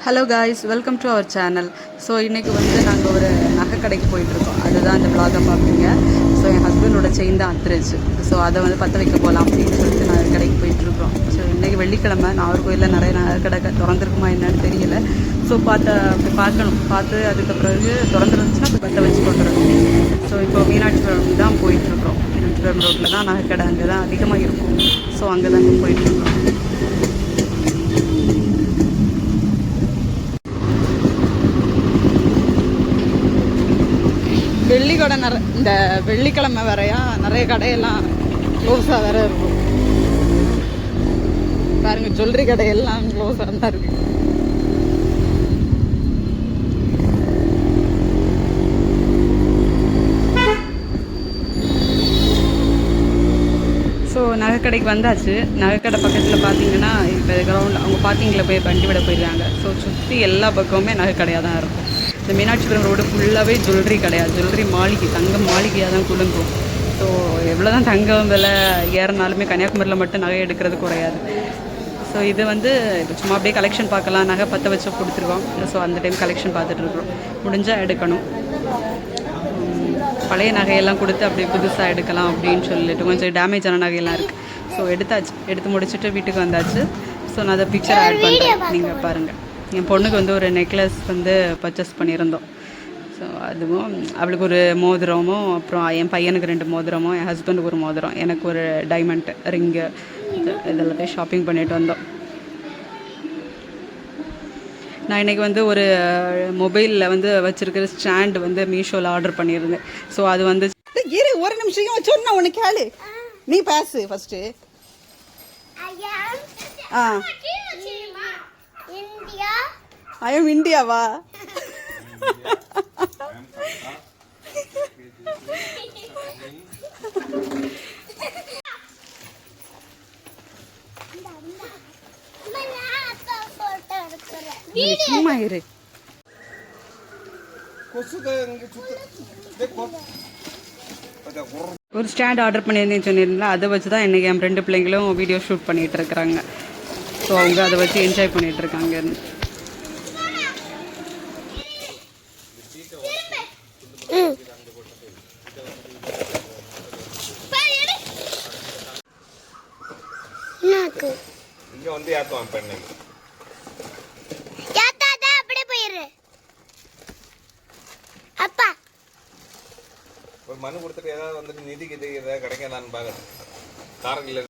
Hello guys, welcome to our channel. So இன்றைக்கி வந்து நாங்கள் ஒரு நகை கடைக்கு போயிட்டுருக்கோம். அதுதான் இந்த விலாகை பார்ப்பீங்க. ஸோ என் ஹஸ்பண்டோட செயின் தான் அத்துருச்சு. ஸோ அதை வந்து பற்ற வைக்க போகலாம் அப்படின்னு சொல்லிட்டு நாங்கள் கடைக்கு போயிட்டுருக்கோம். ஸோ இன்றைக்கி வெள்ளிக்கிழமை நாகர்கோயிலில் நிறைய நகை கடை திறந்துருக்குமா என்னன்னு தெரியல. ஸோ அப்படி பார்க்கணும். பார்த்து அதுக்கு பிறகு திறந்துருந்துச்சுன்னா அப்படி பற்ற வச்சு கொண்டு வரணும். ஸோ இப்போ மீனாட்சிபுரம் தான் போயிட்டுருக்கோம். மீனாட்சிபுரம் ரோட்டில் தான் நகை கடை அங்கே தான் அதிகமாக இருக்கும். ஸோ அங்கே தாங்க போயிட்டுருக்கோம். வெள்ளிக்கடை இந்த வெள்ளிக்கிழமை வரையா நிறைய கடையெல்லாம் க்ளோஸாக வேற இருக்கும். பாருங்க, ஜுவல்லரி கடையெல்லாம் க்ளோஸாக தான் இருக்கு. ஸோ நகைக்கடைக்கு வந்தாச்சு. நகைக்கடை பக்கத்தில் பார்த்தீங்கன்னா இப்போ கிரவுண்ட் அவங்க பார்க்கிங்கில் போய் வண்டி விட போயிடுறாங்க. ஸோ சுற்றி எல்லா பக்கமுமே நகைக்கடையாக தான் இருக்கும். இந்த மீனாட்சிபுரம் ரோடு ஃபுல்லாகவே ஜுவல்லரி கிடையாது, ஜுவல்லரி மாளிகை, தங்க மாளிகையாக தான் குலுங்கும். ஸோ எவ்வளோ தான் தங்கம் விலை ஏறினாலுமே கன்னியாகுமரியில் மட்டும் நகை எடுக்கிறது குறையாது. ஸோ இது வந்து இப்போ சும்மா அப்படியே கலெக்ஷன் பார்க்கலாம், நகை பற்ற வச்சு கொடுத்துருக்கோம். ஸோ அந்த டைம் கலெக்ஷன் பார்த்துட்ருக்குறோம். முடிஞ்சால் எடுக்கணும். பழைய நகையெல்லாம் கொடுத்து அப்படியே புதுசாக எடுக்கலாம் அப்படின்னு சொல்லிட்டு கொஞ்சம் டேமேஜான நகையெல்லாம் இருக்குது. ஸோ எடுத்து முடிச்சுட்டு வீட்டுக்கு வந்தாச்சு. ஸோ நான் அதை பிக்சர் ஆட் பண்ணுறேன், நீங்கள் பாருங்கள். என் பொண்ணுக்கு வந்து ஒரு நெக்லஸ் வந்து பர்ச்சேஸ் பண்ணியிருந்தோம். ஸோ அதுவும் அவளுக்கு ஒரு மோதிரமும், அப்புறம் என் பையனுக்கு 2 மோதிரமும், என் ஹஸ்பண்டுக்கு ஒரு மோதிரம், எனக்கு ஒரு டைமண்ட் ரிங்கு, இதெல்லாத்தையும் ஷாப்பிங் பண்ணிட்டு வந்தோம். நான் இன்றைக்கி வந்து ஒரு மொபைலில் வந்து வச்சுருக்கிற ஸ்டாண்டு வந்து மீஷோவில் ஆர்டர் பண்ணியிருந்தேன். ஸோ அது வந்து ஒரு நிமிஷம் சொன்ன ஒன்று கேளு, நீ பேசு ஃபஸ்ட்டு. I am இந்தியாவா? சும்மா இரு. ஒரு ஸ்டாண்ட் ஆர்டர் பண்ணியிருந்தேன்னு சொன்னிருந்தீங்களா, அதை வச்சு தான் இன்றைக்கி என் 2 பிள்ளைங்களும் வீடியோ ஷூட் பண்ணிகிட்டு இருக்கிறாங்க. ஸோ அவங்க அதை வச்சு என்ஜாய் பண்ணிகிட்டு இருக்காங்க. இங்க வந்து ஏத்துவான் பெண்ணை. ஏத்தாதா அப்படியே போயிரு. அப்பா ஒரு மனு கொடுத்துட்டு ஏதாவது வந்துட்டு நிதிக்கு இது ஏதாவது கிடைக்கலான்னு பாக்குறேன். காரங்கள